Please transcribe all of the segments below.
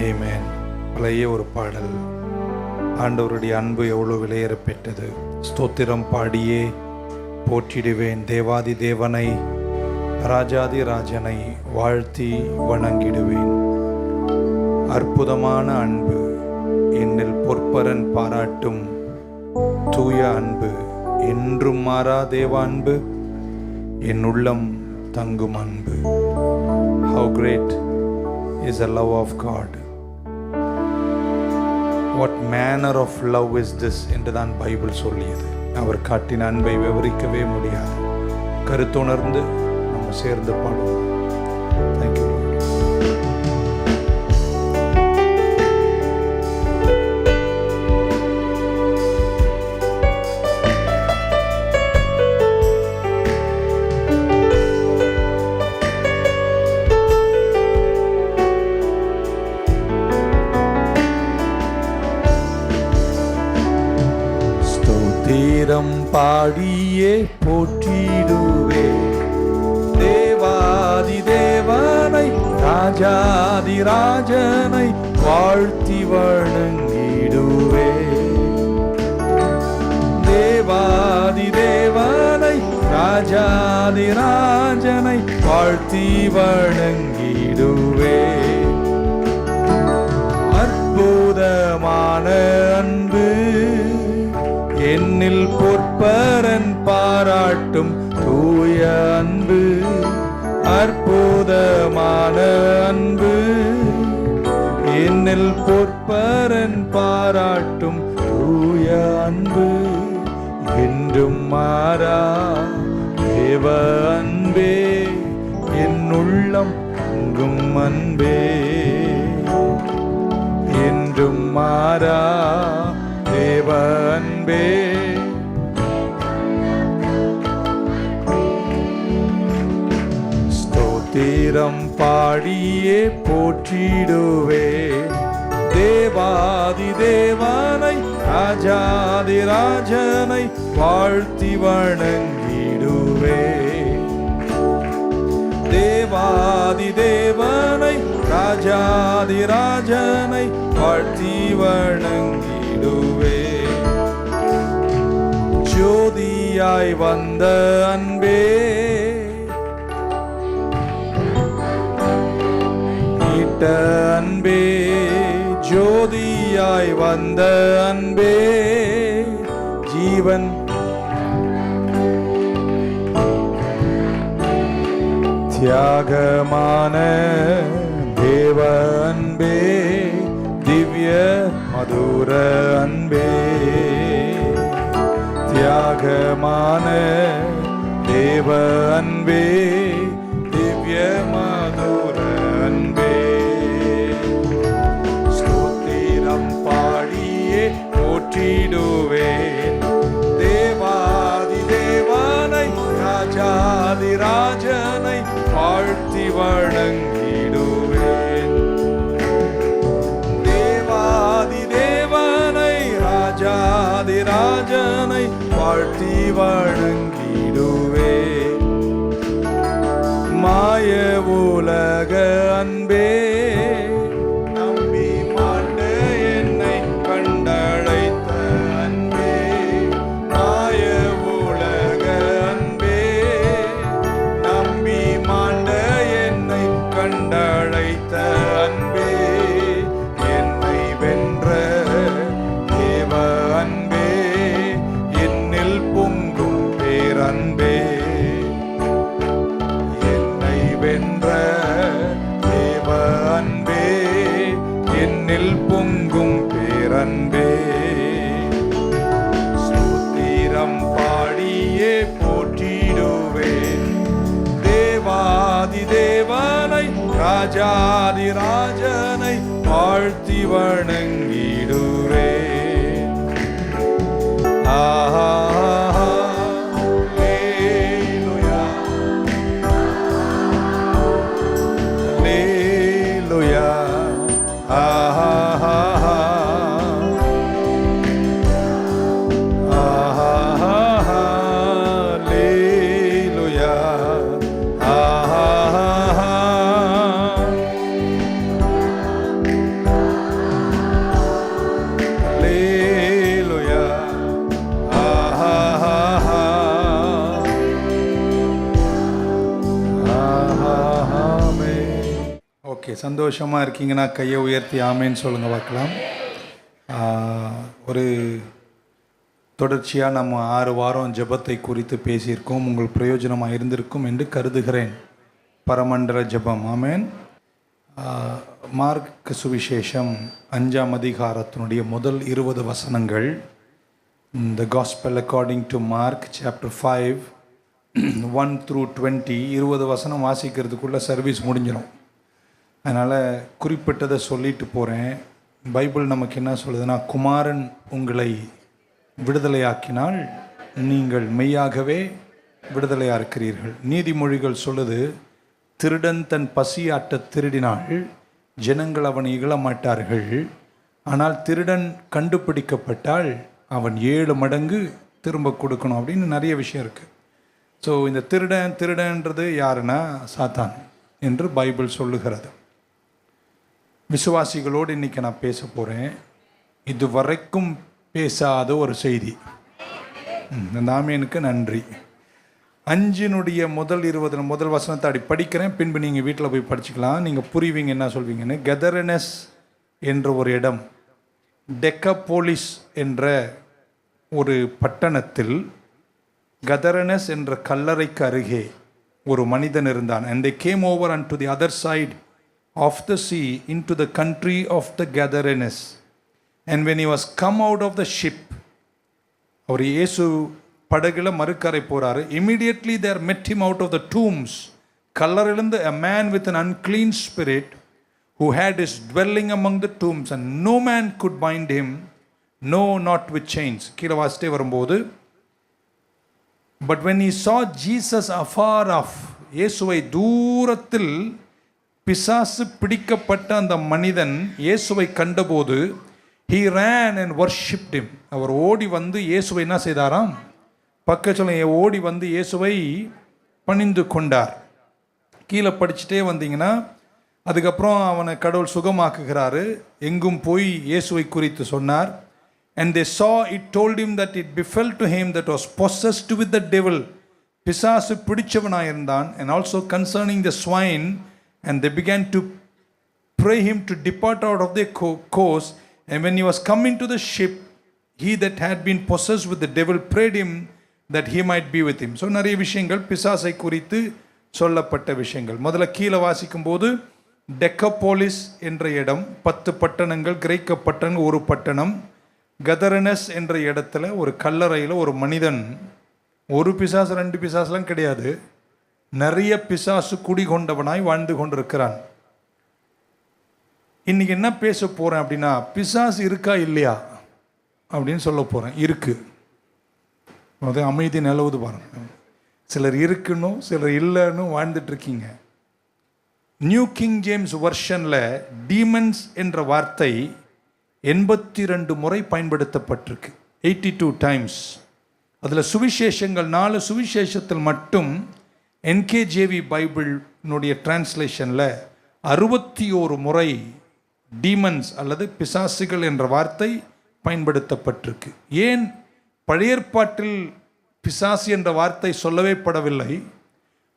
ஆமென். பழைய ஒரு பாடல். ஆண்டவருடைய அன்பு எவ்வளோ விலையேறப்பெற்றது. ஸ்தோத்திரம் பாடியே போற்றிடுவேன் தேவாதி தேவனை, ராஜாதி ராஜனை வாழ்த்தி வணங்கிடுவேன். அற்புதமான அன்பு, என்னில் பொற்பரன் பாராட்டும் தூய அன்பு, என்றும் மாறா தேவ அன்பு, என் உள்ளம் தங்கும் அன்பு. How great is the love of God. What manner of love is this என்று தான் பைபிள் சொல்லியது. அவர் காட்டின அன்பை விவரிக்கவே முடியாது. கருத்துணர்ந்து நம்ம சேர்ந்து பாடுவோம். தேங்க்யூ. ஸ்தோத்திரம் பாடியே போற்றிடுவே தேவாதி தேவனை, ராஜாதி ராஜனை வாழ்த்தி வணங்கிடுவே. தேவாதி தேவனை, ராஜாதி ராஜனை வாழ்த்தி வணங்கிடுவே. அற்புதமான அன்பு, என்னில் பொற்பரன் பாராட்டும் தூய அன்பு. அற்புதமான அன்பு, என்னில் பொற்பரன் பாராட்டும் தூய அன்பு. என்றும் மாறா தேவ அன்பே, என் உள்ளம் தங்கும் அன்பே. என்றும் மாறா தேவ அன்பே. ஸ்தோத்திரம் பாடியே போற்றிடுவே தேவாதி தேவனை, ராஜாதி ராஜனை வாழ்த்தி வணங்கிடுவே. தேவாதி தேவனை, ராஜாதி ராஜனை வாழ்த்தி வணங்கிடுவே. ஜோதியாய் வந்த அன்பே, நீட்ட அன்பே, ஜோதியாய் வந்த அன்பே, ஜீவன் தியாகமான தேவ அன்பே, திவ்ய மதுர அன்பே. தியாகமான தேவ அன்பே, திவ்ய மதுர அன்பே. ஸ்தோத்திரம் பாடியே போற்றிடுவேன் தேவாதி தேவனை, ராஜாதி ராஜனை வாழ்த்தி வணங்கிடுவேன். தேவாதி தேவனை, ராஜாதி ராஜனை வாழ்த்தி வணங்கிடுவேன். மாய உலக அன்பே, நம்பி மாண்ட என்னை கண்டழைத்த அன்பே. மாய உலக அன்பே, நம்பி மாண்ட என்னை கண்டழைத்த அன்பே. என்னை வென்ற தேவ அன்பே, என்னில் பொங்கும் பேரன்பே. என்னை வென்ற தேவ அன்பே, என்னில் பொங்கும் பேரன்பே. ஸ்தோத்திரம் பாடியே போற்றிடுவேன் தேவாதி தேவனை, ராஜாதி ராஜனை வாழ்த்தி வணங்கிடுவேன். ஆஹா ஓகே, சந்தோஷமாக இருக்கீங்கன்னா கையை உயர்த்தி ஆமேன்னு சொல்லுங்கள் பார்க்கலாம். ஒரு தொடர்ச்சியாக நம்ம 6 வாரம் ஜெபத்தை குறித்து பேசியிருக்கோம். உங்கள் பிரயோஜனமாக இருந்திருக்கும் என்று கருதுகிறேன். பரமண்டல ஜெபம். ஆமேன். மார்க் சுவிசேஷம் 5ஆம் அதிகாரத்தினுடைய முதல் 20 வசனங்கள். The Gospel according to Mark chapter 5 1 through 20. 20 வசனம் வாசிக்கிறதுக்குள்ளே சர்வீஸ் முடிஞ்சிடும். அதனால் குறிப்பிட்டதை சொல்லிட்டு போகிறேன். பைபிள் நமக்கு என்ன சொல்லுதுன்னா, குமாரன் உங்களை விடுதலையாக்கினால் நீங்கள் மெய்யாகவே விடுதலையாக இருக்கிறீர்கள். நீதிமொழிகள் சொல்லுது, திருடன் தன் பசியாட்ட திருடினால் ஜனங்கள் அவனை இகழ மாட்டார்கள், ஆனால் திருடன் கண்டுபிடிக்கப்பட்டால் அவன் 7 மடங்கு திரும்ப கொடுக்கணும் அப்படின்னு நிறைய விஷயம் இருக்குது. ஸோ இந்த திருடன்றது யாருன்னா சாத்தான் என்று பைபிள் சொல்லுகிறது. விசுவாசிகளோடு இன்றைக்கி நான் பேச போகிறேன். இது வரைக்கும் பேசாத ஒரு செய்தி. நாமேனுக்கு நன்றி. 5 முதல் 20 முதல் வசனத்தை அப்படி படிக்கிறேன், பின்பு நீங்கள் வீட்டில் போய் படிச்சுக்கலாம். நீங்கள் புரிவீங்க என்ன சொல்வீங்கன்னு. கெதரனஸ் என்ற ஒரு இடம், டெக்கபோலிஸ் என்ற ஒரு பட்டணத்தில் கதரனஸ் என்ற கல்லறைக்கு அருகே ஒரு மனிதன் இருந்தான். And they came over unto the other side of the sea into the country of the Gadarenes. And when he was come out of the ship, அவர் இயேசு படகுல மறுக்கரை போறாரு. Immediately there met him out of the tombs, கல்லறையிலிருந்து a man with an unclean spirit who had his dwelling among the tombs, and no man could bind him, no, not with chains. கீழே வாசிட்டே வரும்போது, but when he saw Jesus afar off, இயேசுவை தூரத்தில் பிசாசு பிடிக்கப்பட்ட அந்த மனிதன் இயேசுவை கண்டபோது, he ran and worshipped him. அவர் ஓடி வந்து இயேசுவை என்ன செய்தாராம்? பக்கத்தில் ஓடி வந்து இயேசுவை பணிந்து கொண்டார். கீழே படிச்சுட்டே வந்தீங்கன்னா, அதுக்கப்புறம் அவனை கடவுள் சுகமாக்குகிறாரு. எங்கும் போய் இயேசுவை குறித்து சொன்னார். And they saw, it told him that it befell to him that was possessed with the devil. பிசாசு பிடிச்சவனாயிருந்தான். And also concerning the swine, and they began to pray him to depart out of their course. And when he was come into the ship, he that had been possessed with the devil prayed him that he might be with him. So நிறைய விஷயங்கள் பிசாசை குறித்து சொல்லப்பட்ட விஷயங்கள். முதல்ல கீழே வாசிக்கும் போது, டெக்கபோலிஸ் என்ற இடம், 10 பட்டணங்கள், கிரேக்க பட்டணங்கள் ஒரு பட்டணம். கதரனஸ் என்ற இடத்துல ஒரு கல்லறையில் ஒரு மனிதன், ஒரு பிசாசு 2 பிசாசுலாம் கிடையாது, நிறைய பிசாசு குடிகொண்டவனாய் வாழ்ந்து கொண்டிருக்கிறான். இன்னைக்கு என்ன பேச போகிறேன் அப்படின்னா, பிசாசு இருக்கா இல்லையா அப்படின்னு சொல்ல போகிறேன். இருக்கு. அது அமைதி நிலவுது பாருங்க. சிலர் இருக்குன்னு சிலர் இல்லைன்னு வாழ்ந்துட்டு இருக்கீங்க. நியூ கிங் ஜேம்ஸ் வெர்ஷனில் டீமன்ஸ் என்ற வார்த்தை 82 முறை பயன்படுத்தப்பட்டிருக்கு. 82 டைம்ஸ். அதில் சுவிசேஷங்கள் 4 சுவிசேஷத்தில் மட்டும் என்கேஜேவி பைபிள்னுடைய டிரான்ஸ்லேஷனில் 61 முறை டீமன்ஸ் அல்லது பிசாசுகள் என்ற வார்த்தை பயன்படுத்தப்பட்டிருக்கு. ஏன் பழைய ஏற்பாட்டில் பிசாசு என்ற வார்த்தை சொல்லவே படவில்லை?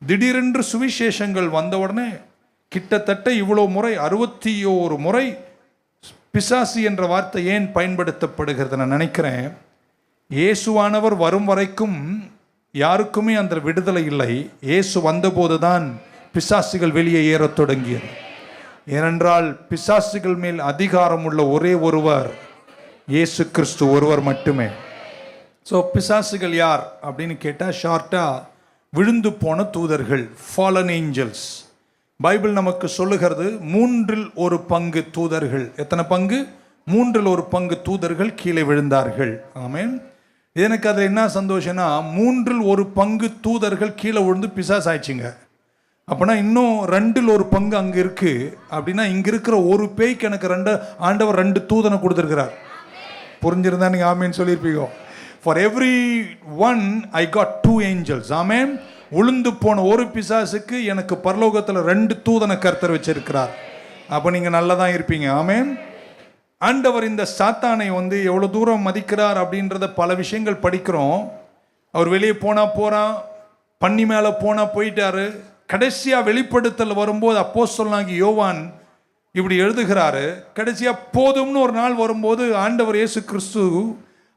திடீரென்று சுவிசேஷங்கள் வந்தவுடனே கிட்டத்தட்ட இவ்வளோ முறை, 61 முறை பிசாசு என்ற வார்த்தை ஏன் பயன்படுத்தப்படுகிறது? நான் நினைக்கிறேன், இயேசுவானவர் வரும் வரைக்கும் யாருக்குமே அந்த விடுதலை இல்லை. இயேசு வந்தபோது தான் பிசாசுகள் வெளியே ஏறத் தொடங்கியது. ஏனென்றால் பிசாசுகள் மேல் அதிகாரம் உள்ள ஒரே ஒருவர் இயேசு கிறிஸ்து ஒருவர் மட்டுமே. ஸோ பிசாசுகள் யார் அப்படின்னு கேட்டால், ஷார்ட்டாக விழுந்து போன தூதர்கள், ஃபாலன் ஏஞ்சல்ஸ். பைபிள் நமக்கு சொல்லுகிறது 1/3 பங்கு தூதர்கள். எத்தனை பங்கு? 1/3 பங்கு தூதர்கள் கீழே விழுந்தார்கள். ஆமென். எனக்கு அதில் என்ன சந்தோஷம்னா, 1/3 பங்கு தூதர்கள் கீழே விழுந்து பிசாசு ஆயிடுச்சுங்க. அப்போனா இன்னும் 2/1 பங்கு அங்கே இருக்குது. அப்படின்னா இங்கே இருக்கிற ஒரு பேய்க்கு எனக்கு ஆண்டவர் 2 தூதனை கொடுத்துருக்கிறார். புரிஞ்சிருந்தா நீங்கள் ஆமேன்னு சொல்லியிருப்பீங்க. For every one I got 2 angels. ஆமேன். உளுந்து போன ஒரு பிசாசுக்கு எனக்கு பரலோகத்தில் 2 தூதனை கர்த்தர் வச்சிருக்கிறார். அப்போ நீங்கள் நல்லா தான் இருப்பீங்க. ஆமேன். ஆண்டவர் இந்த சாத்தானை எவ்வளோ தூரம் மதிக்கிறார் அப்படின்றத பல விஷயங்கள் படிக்கிறோம். அவர் வெளியே போகிறான், பண்ணி மேலே போயிட்டாரு. கடைசியாக வெளிப்படுத்தல் வரும்போது அப்போஸ்தலனாகிய யோவான் இப்படி எழுதுகிறாரு. கடைசியா போதும்னு ஒரு நாள் வரும்போது ஆண்டவர் இயேசு கிறிஸ்து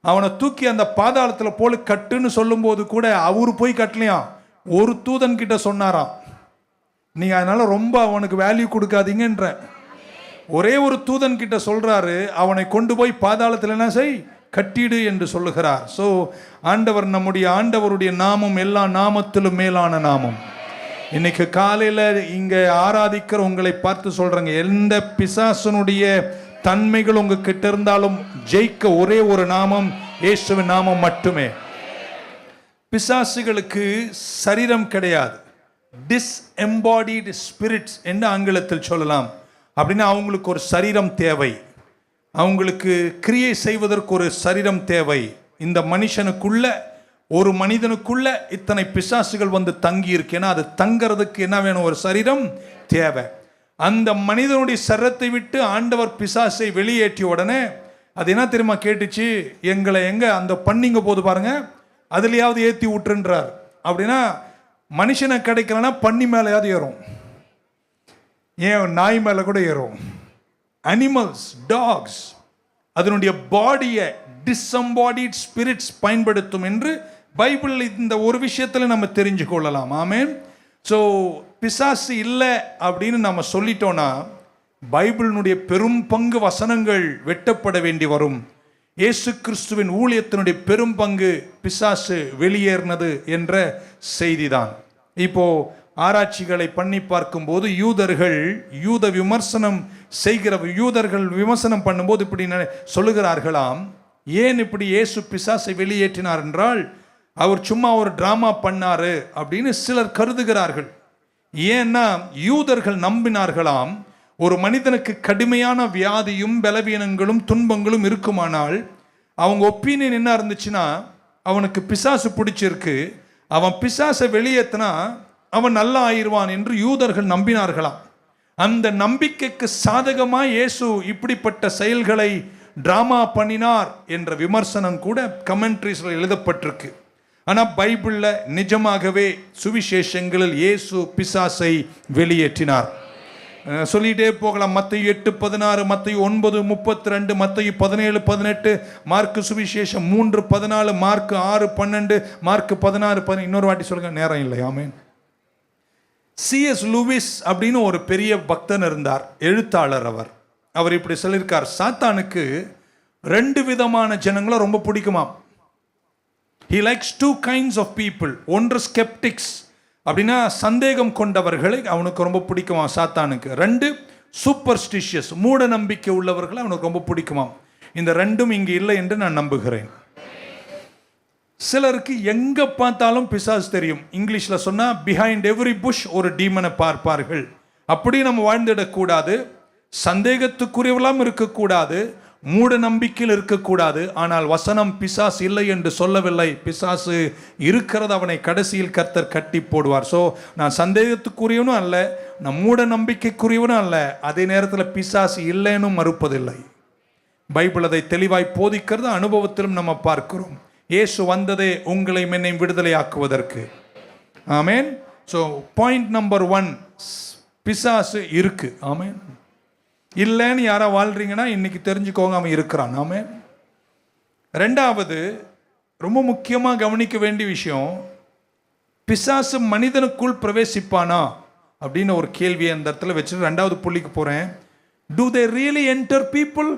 அவனை தூக்கி அந்த பாதாளத்தில் போல கட்டுன்னு சொல்லும்போது கூட அவரு போய் கட்டலையாம், ஒரு தூதன் கிட்ட சொன்னாராம். நீங்க அதனால ரொம்ப அவனுக்கு வேல்யூ கொடுக்காதீங்கன்ற. ஒரே ஒரு தூதன் கிட்ட சொல்றாரு, அவனை கொண்டு போய் பாதாளத்தில் என்ன செய், கட்டிடு என்று சொல்லுகிறார். ஸோ ஆண்டவர், நம்முடைய ஆண்டவருடைய நாமம் எல்லா நாமத்திலும் மேலான நாமம். இன்னைக்கு காலையில் இங்கே ஆராதிக்கிற உங்களை பார்த்து சொல்றேங்க, எந்த பிசாசனுடைய தன்மைகள் உங்ககிட்ட இருந்தாலும் ஜெயிக்க ஒரே ஒரு நாமம், இயேசுவின் நாமம் மட்டுமே. பிசாசுகளுக்கு சரீரம் கிடையாது, டிஸ்எம்பாடிட் ஸ்பிரிட்ஸ் என்று ஆங்கிலத்தில் சொல்லலாம். அப்படின்னா அவங்களுக்கு ஒரு சரீரம் தேவை, அவங்களுக்கு கிரியை செய்வதற்கு ஒரு சரீரம் தேவை. இந்த மனுஷனுக்குள்ள, ஒரு மனிதனுக்குள்ள இத்தனை பிசாசுகள் வந்து தங்கி இருக்கேன்னா அது தங்கிறதுக்கு என்ன வேணும், ஒரு சரீரம் தேவை. அந்த மனிதனுடைய சரீரத்தை விட்டு ஆண்டவர் பிசாசை வெளியேற்றிய உடனே அது என்ன தெரியுமா கேட்டுச்சு, எங்களை எங்க அந்த பண்ணிங்க போது பாருங்க அதுலயாவது ஏற்றி விட்டுன்றார். அப்படின்னா மனுஷனை கிடைக்கலன்னா பண்ணி மேலேயாவது ஏறும், ஏன் நாய் மேலே கூட ஏறும். அனிமல்ஸ், டாக்ஸ் அதனுடைய பாடியை டிஸ்எம்பாடிட் ஸ்பிரிட்ஸ் பயன்படுத்தும் என்று பைபிள் இந்த ஒரு விஷயத்தில் நம்ம தெரிஞ்சு கொள்ளலாம். ஆமென். ஸோ பிசாசு இல்லை அப்படின்னு நம்ம சொல்லிட்டோன்னா பைபிளினுடைய பெரும் பங்கு வசனங்கள் வெட்டப்பட வேண்டி வரும். இயேசு கிறிஸ்துவின் ஊழியத்தினுடைய பெரும் பங்கு பிசாசு வெளியேறினது என்ற செய்திதான். இப்போ ஆராய்ச்சிகளை பண்ணி பார்க்கும்போது யூத விமர்சனம் செய்கிற யூதர்கள் விமர்சனம் பண்ணும்போது இப்படி சொல்லுகிறார்களாம், ஏன் இப்படி இயேசு பிசாசை வெளியேற்றினார் என்றால் அவர் சும்மா ஒரு டிராமா பண்ணாரு அப்படின்னு சிலர் கருதுகிறார்கள். ஏன்னா யூதர்கள் நம்பினார்களாம், ஒரு மனிதனுக்கு கடுமையான வியாதியும் பலவீனங்களும் துன்பங்களும் இருக்குமானால் அவங்க ஒப்பீனியன் என்ன இருந்துச்சுன்னா, அவனுக்கு பிசாசு பிடிச்சிருக்கு, அவன் பிசாசை வெளியேற்றினா அவன் நல்லா ஆயிடுவான் என்று யூதர்கள் நம்பினார்களாம். அந்த நம்பிக்கைக்கு சாதகமாக இயேசு இப்படிப்பட்ட செயல்களை டிராமா பண்ணினார் என்ற விமர்சனம் கூட கமெண்ட்ரிஸில் எழுதப்பட்டிருக்கு. ஆனால் பைபிளில் நிஜமாகவே சுவிசேஷங்களில் இயேசு பிசாசை வெளியேற்றினார். சொல்லிட்டே போகலாம். மத்தேயு 8:16, மத்தேயு 9:32, மத்தேயு 17:18, மார்க்கு சுவிசேஷம் 3:14, மார்க்கு 6:12, மார்க்கு 16:10. இன்னொரு வாட்டி சொல்லுங்க, நேரம் இல்லை. ஆமென். C.S. லூயிஸ் அப்படின்னு ஒரு பெரிய பக்தன் இருந்தார், எழுத்தாளர். அவர் இப்படி சொல்லியிருக்கார், சாத்தானுக்கு 2 விதமான ஜனங்களை ரொம்ப பிடிக்குமாம். He likes 2 kinds of people. ஒன்று skeptics, அப்படின்னா சந்தேகம் கொண்டவர்களை அவனுக்கு ரொம்ப பிடிக்குமா சாத்தானுக்கு. 2 சூப்பர்ஸ்டிஷியஸ், மூட நம்பிக்கை உள்ளவர்களை அவனுக்கு ரொம்ப பிடிக்குமாம். இந்த 2ம் இங்கு இல்லை என்று நான் நம்புகிறேன். சிலருக்கு எங்க பார்த்தாலும் பிசாசு தெரியும். இங்கிலீஷ்ல சொன்னா பிஹைண்ட் எவ்ரி புஷ் ஒரு டீமனை பார்ப்பார்கள். அப்படி நம்ம வாழ்ந்துடக்கூடாது, சந்தேகத்துக்குரியவெல்லாம் இருக்கக்கூடாது, மூட நம்பிக்கையில் இருக்கக்கூடாது. ஆனால் வசனம் பிசாசு இல்லை என்று சொல்லவில்லை. பிசாசு இருக்கிறது, அவனை கடைசியில் கர்த்தர் கட்டி போடுவார். ஸோ நான் சந்தேகத்துக்குரியவனும் அல்ல, நான் மூட நம்பிக்கைக்குரியவனும் அல்ல, அதே நேரத்தில் பிசாசு இல்லைன்னு மறுப்பதில்லை. பைபிள் அதை தெளிவாய் போதிக்கிறது, அனுபவத்திலும் நம்ம பார்க்கிறோம். இயேசு வந்ததே உங்களை என்னை விடுதலையாக்குவதற்கு. ஆமென். ஸோ பாயிண்ட் நம்பர் 1, பிசாசு இருக்கு. ஆமென். இல்லைன்னு யாரா வாழ்றீங்கன்னா இன்னைக்கு தெரிஞ்சுக்கோங்க, அவன் இருக்கிறான். ஆமென். 2வது ரொம்ப முக்கியமாக கவனிக்க வேண்டிய விஷயம், பிசாசு மனிதனுக்குள் பிரவேசிப்பானா அப்படின்னு ஒரு கேள்வியை அந்த இடத்துல வச்சுட்டு 2வது புள்ளிக்கு போகிறேன். Do they really enter people?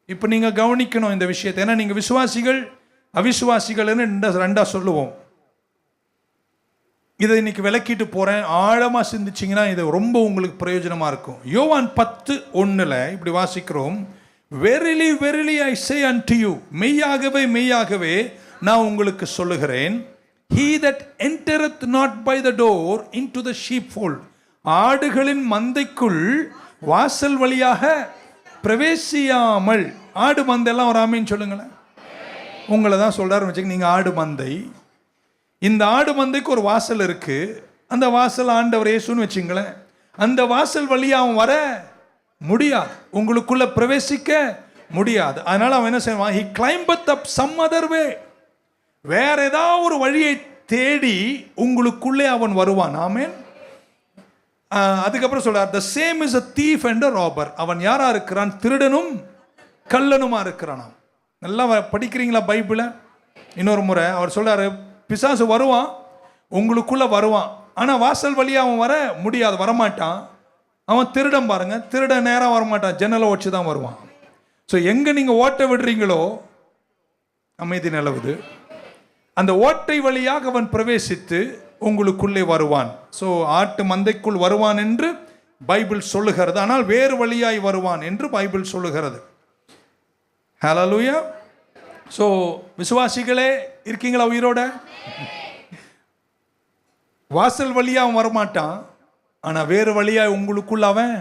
இப்போ நீங்கள் கவனிக்கணும் இந்த விஷயத்தை. ஏன்னா நீங்கள் விசுவாசிகள் அவிசுவாசிகள்னு 2 சொல்லுவோம். இதை இன்னைக்கு விளக்கிட்டு போகிறேன். ஆழமாக சிந்திச்சிங்கன்னா இது ரொம்ப உங்களுக்கு பிரயோஜனமாக இருக்கும். யோவான் 10:1 இப்படி வாசிக்கிறோம், verily verily I say and you, மெய்யாகவே மெய்யாகவே நான் உங்களுக்கு சொல்லுகிறேன், he that entereth not by the door into the sheepfold, ஆடுகளின் மந்தைக்குள் வாசல் வழியாக பிரவேசியாமல். ஆடு மந்தையெல்லாம் ஒரு ஆமீன் சொல்லுங்களேன். உங்களை தான் சொல்றாரு வச்சுக்க, நீங்கள் ஆடு மந்தை. இந்த ஆடு மந்தைக்கு ஒரு வாசல் இருக்கு, அந்த வாசல் ஆண்டவர் இயேசுன்னு வச்சுங்களேன். அந்த வாசல் வழியாக அவன் வர முடியாது, உங்களுக்குள்ள பிரவேசிக்க முடியாது. அதனால அவன் என்ன செய்வான், he climbeth up some other way, வேற ஏதாவது ஒரு வழியை தேடி உங்களுக்குள்ளே அவன் வருவான். ஆமென். அதுக்கப்புறம் சொல்றார், the same is a thief and a robber. அவன் யாரா இருக்கிறான்? திருடனும் கள்ளனுமா இருக்கிறான். நல்லா படிக்கிறீங்களா பைபிளை? இன்னொரு முறை அவர் சொல்றாரு, பிசாசு வருவான், உங்களுக்குள்ள வருவான், ஆனா வாசல் வழியா அவன் வர முடியாது, வரமாட்டான். அவன் திருடன் பாருங்க, திருட நேரம் வரமாட்டான், ஜன்னலை வச்சு தான் வருவான். ஸோ எங்க நீங்க ஓட்ட விடுறீங்களோ அமைதி நிலவுது. அந்த ஓட்டை வழியாக அவன் பிரவேசித்து உங்களுக்குள்ளே வருவான். ஸோ ஆட்டு மந்தைக்குள் வருவான் என்று பைபிள் சொல்லுகிறது, ஆனால் வேறு வழியாய் வருவான் என்று பைபிள் சொல்லுகிறது. ஹல்லேலூயா. ஸோ விசுவாசிகளே இருக்கீங்களா உயிரோட? வாசல் வழியா அவன் வரமாட்டான், ஆனால் வேறு வழியாய் உங்களுக்குள்ள அவன்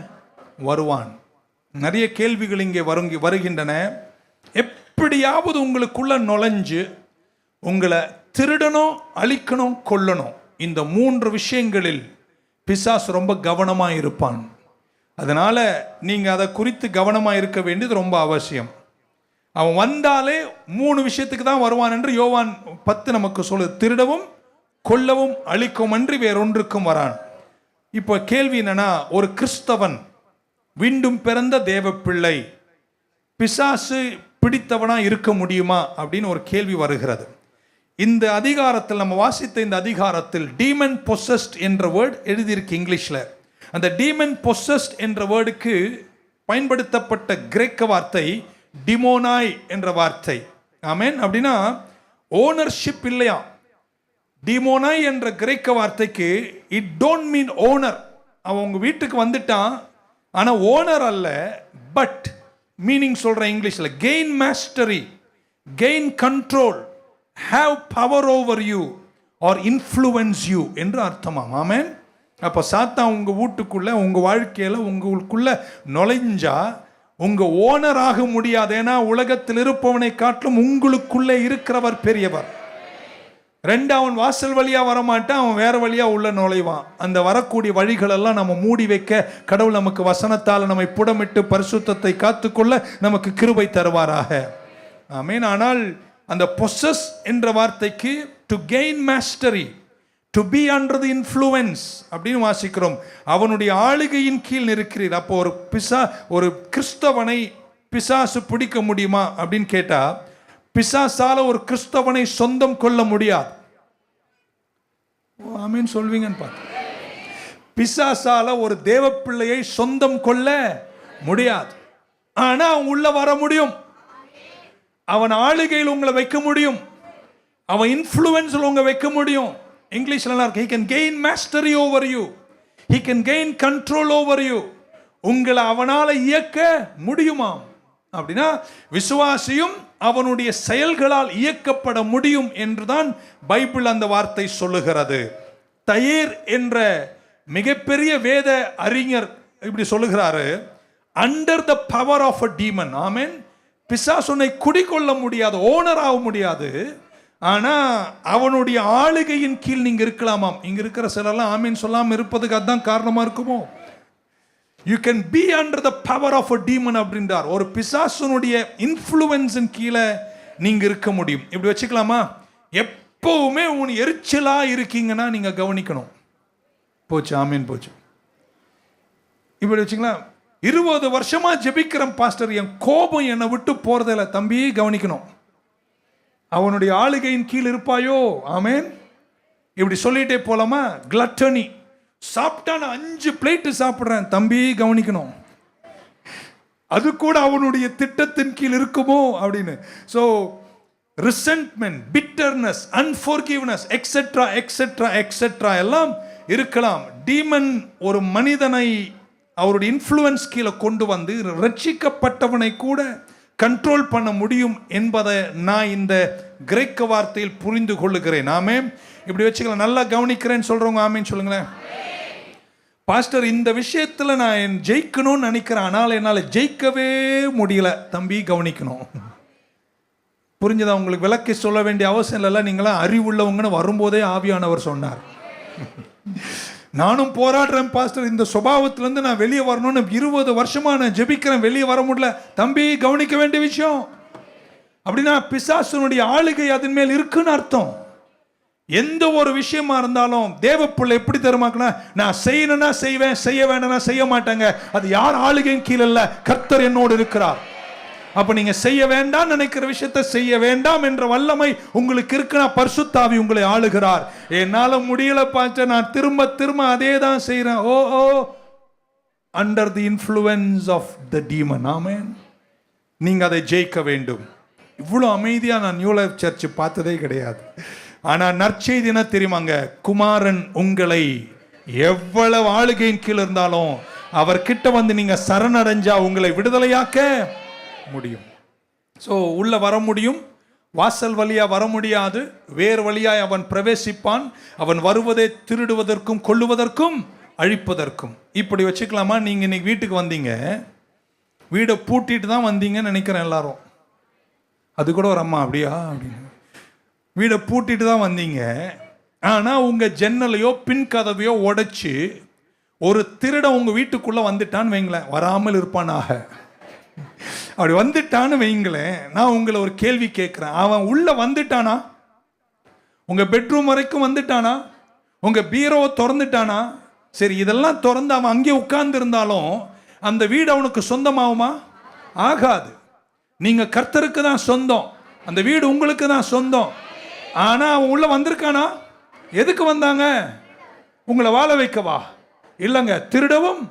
வருவான். நிறைய கேள்விகள் இங்கே வருகின்றன. எப்படியாவது உங்களுக்குள்ள நுழைஞ்சு உங்களை திருடணும், அழிக்கணும், கொல்லணும். இந்த 3 விஷயங்களில் பிசாசு ரொம்ப கவனமாக இருப்பான். அதனால நீங்கள் அதை குறித்து கவனமாக இருக்க வேண்டியது ரொம்ப அவசியம். அவன் வந்தாலே 3 விஷயத்துக்கு தான் வருவான் என்று யோவான் 10 நமக்கு சொல்லுது. திருடவும், கொல்லவும், அழிக்கவும் அன்றி வேறொன்றுக்கும் வரான். இப்போ கேள்வி என்னன்னா, ஒரு கிறிஸ்தவன், மீண்டும் பிறந்த தேவ பிள்ளை, பிசாசு பிடித்தவனா இருக்க முடியுமா அப்படின்னு ஒரு கேள்வி வருகிறது. இந்த அதிகாரத்தில் நம்ம வாசித்த இந்த அதிகாரத்தில் டீமன் பொசஸ்ட் என்ற வேர்டு எழுதியிருக்கு இங்கிலீஷில். அந்த டீமன் பொசஸ்ட் என்ற வேர்டுக்கு பயன்படுத்தப்பட்ட கிரேக்க வார்த்தை டிமோனாய் என்ற வார்த்தை. ஆமென். அப்படின்னா ஓனர்ஷிப் இல்லையா. டிமோனாய் என்ற கிரேக்க வார்த்தைக்கு இட் டோன்ட் மீன் ஓனர். அவன் உங்க வீட்டுக்கு வந்துட்டான், ஆனால் ஓனர் அல்ல. பட் மீனிங் சொல்கிறேன் இங்கிலீஷில், gain mastery, gain control, have power over you or influence you என்று அர்த்தமாம். ஆமென். அப்போ சாத்தான் உங்கள் வீட்டுக்குள்ளே, உங்கள் வாழ்க்கையில் உங்களுக்குள்ள நுழைஞ்சா உங்க ஓனர் ஆக முடியாது. ஏன்னா உலகத்தில் இருப்பவனை காட்டிலும் உங்களுக்குள்ளே இருக்கிறவர் பெரியவர். 2, அவன் வாசல் வழியா வரமாட்டான், அவன் வேற வழியா உள்ள நுழைவான். அந்த வரக்கூடிய வழிகளெல்லாம் நம்ம மூடி வைக்க கடவுள் நமக்கு வசனத்தால் நம்மை புடமிட்டு பரிசுத்தத்தை காத்துக்கொள்ள நமக்கு கிருபை தருவாராக. ஆமென். ஆனால் அந்த பொசஸ் என்ற வார்த்தைக்கு to gain mastery, to be under the influence அப்படின்னு வாசிக்கிறோம். அவனுடைய ஆளுகையின் கீழ் இருக்கிறீர். அப்போ ஒரு கிறிஸ்தவனை பிசாசு பிடிக்க முடியுமா அப்படின்னு கேட்டா, பிசாசால ஒரு கிறிஸ்தவனை சொந்தம் கொள்ள முடியாது. ஆமீன் சொல்வீங்கன்னு பார்த்து. பிசாசால ஒரு தேவ பிள்ளையை சொந்தம் கொள்ள முடியாது, ஆனா அவன் உள்ள வர முடியும். அவன் ஆளுகையில் உங்களை வைக்க முடியும், அவன் இன்ஃப்ளூயன்ஸில் உங்களை வைக்க முடியும். இங்கிலீஷ்ல இருக்கு, he can gain mastery over you, he can gain control over you. உங்களை அவனால இயக்க முடியுமா அப்படின்னா, விசுவாசியும் அவனுடைய செயல்களால் இயக்கப்பட முடியும் என்றுதான் பைபிள் அந்த வார்த்தை சொல்லுகிறது. தயேர் என்ற மிகப்பெரிய வேத அறிஞர் இப்படி சொல்லுகிறாரு, under the power of a demon. Amen. பிசாசுனை குடிக்கொள்ள முடியாது, ஓனர் ஆக முடியாது, ஆனா அவனுடைய ஆளுகையின் கீழ் நீங்க இருக்கலாமாம். இங்க இருக்கிற சிலர்லாம் ஆமீன் சொல்லாம இருப்பதுக்கு அதுதான் காரணமா இருக்குமோ. You can be under the power of a demon அப்படின்றார். ஒரு பிசாசுனுடைய இன்ஃப்ளூயன்ஸின் கீழே நீங்க இருக்க முடியும். இப்படி வச்சுக்கலாமா? எப்பவுமே உன் எரிச்சலா இருக்கீங்கன்னா நீங்க கவனிக்கணும். போச்சு, ஆமீன் போச்சு. இப்படி வச்சுக்கலாம். 20 வருஷமா ஜெபிக்கிறேன் பாஸ்டர், என் கோபம் என்னை விட்டு போறதில்ல. தம்பி கவனிக்கணும், அவனுடைய ஆளுகையின் கீழ் இருப்பாயோ. ஆமேன். இப்படி சொல்லிட்டே போலாமா? கிளட்டனி, சாப்பிட்டா நான் 5 பிளேட்டு சாப்பிட்றேன். தம்பி கவனிக்கணும், அது கூட அவனுடைய திட்டத்தின் கீழ் இருக்குமோ அப்படின்னு. So resentment, bitterness, unforgiveness etcetera etcetera etcetera எல்லாம் இருக்கலாம். டீமன் ஒரு மனிதனை அவருடைய இன்ஃப்ளூயன்ஸ் கீழே கொண்டு வந்து ரட்சிக்கப்பட்டவனை கூட கண்ட்ரோல் பண்ண முடியும் என்பதை நான் இந்த கிரேக்க வார்த்தையில் புரிந்து கொள்ளுகிறேன். ஆமே. இப்படி வச்சுக்கலாம். நல்லா கவனிக்கிறேன்னு சொல்றவங்க ஆமேன்னு சொல்லுங்களேன். பாஸ்டர், இந்த விஷயத்துல நான் ஜெயிக்கணும்னு நினைக்கிறேன், ஆனால் என்னால் ஜெயிக்கவே முடியல. தம்பி கவனிக்கணும். புரிஞ்சதா உங்களுக்கு? விளக்கி சொல்ல வேண்டிய அவசியம் இல்லை. நீங்களாம் அறிவுள்ளவங்கன்னு வரும்போதே ஆவியானவர் சொன்னார். நானும் போராடுறேன் பாஸ்டர், இந்த சுபாவத்திலேருந்து நான் வெளியே வரணும்னு 20 வருஷமா நான் ஜெபிக்கிறேன், வெளியே வர முடியல. தம்பி கவனிக்க வேண்டிய விஷயம். அப்படின்னா பிசாசுனுடைய ஆளுகை அதன் மேல் இருக்குன்னு அர்த்தம். எந்த ஒரு விஷயமா இருந்தாலும் தேவ பிள்ளை எப்படி தருமாக்கனா, நான் செய்யணும்னா செய்வேன், செய்ய வேண்டாம்னா செய்ய மாட்டேங்க. அது யார் ஆளுகையின் கீழ் இல்ல, கர்த்தர் என்னோடு இருக்கிறார். அப்ப நீங்க செய்ய வேண்டாம் நினைக்கிற விஷயத்தை செய்ய வேண்டாம் என்ற வல்லமை உங்களுக்கு இருக்குன்னா பரிசுத்த ஆவி உங்களை ஆளுகிறார். என்னால முடியல பாச்ச, நான் திரும்ப திரும்ப அதே தான் செய்யறேன். Oh oh under the influence of the demon. Amen. நீங்க அதை ஜெயிக்க வேண்டும். இவ்வளவு அமைதியா நான் நியூ லைஃப் சர்ச் பார்த்ததே கிடையாது. ஆனா நற்செய்தி என்ன தெரியுமாங்க, குமாரன் உங்களை எவ்வளவு ஆளுகையின் கீழ் இருந்தாலும் அவர்கிட்ட வந்து நீங்க சரணடைஞ்சா உங்களை விடுதலையாக்க முடியும். ஸோ உள்ள வர முடியும், வாசல் வழியா வர முடியாது, வேறு வழியாய் அவன் பிரவேசிப்பான். அவன் வருவதை திருடுவதற்கும் கொல்லுவதற்கும் அழிப்பதற்கும். இப்படி வச்சுக்கலாமா? நீங்க இன்னைக்கு வீட்டுக்கு வந்தீங்க, வீடை பூட்டிட்டு தான் வந்தீங்கன்னு நினைக்கிறேன் எல்லாரும். அது கூட ஒரு அம்மா அப்படியா அப்படின்னு வீடை பூட்டிட்டு தான் வந்தீங்க. ஆனால் உங்கள் ஜன்னலையோ பின் கதவையோ உடைச்சி ஒரு திருடன் உங்கள் வீட்டுக்குள்ளே வந்துட்டான்னு வைங்களேன், வராமல் இருப்பானாக. அப்படி வந்துட்டான்னு வைங்களேன், நான் உங்களை ஒரு கேள்வி கேட்குறேன். அவன் உள்ளே வந்துட்டானா? உங்கள் பெட்ரூம் வரைக்கும் வந்துட்டானா? உங்கள் பீரோவை திறந்துட்டானா? சரி, இதெல்லாம் திறந்து அவன் அங்கே உட்கார்ந்து இருந்தாலும் அந்த வீடு அவனுக்கு சொந்தமாகுமா? ஆகாது. நீங்கள் கர்த்தருக்கு தான் சொந்தம், அந்த வீடு உங்களுக்கு தான் சொந்தம். ஆனால் அவன் உள்ள வந்திருக்கானா? எதுக்கு வந்தாங்க? உங்களை வாழ வைக்கவா? இல்லைங்க, திருடவும்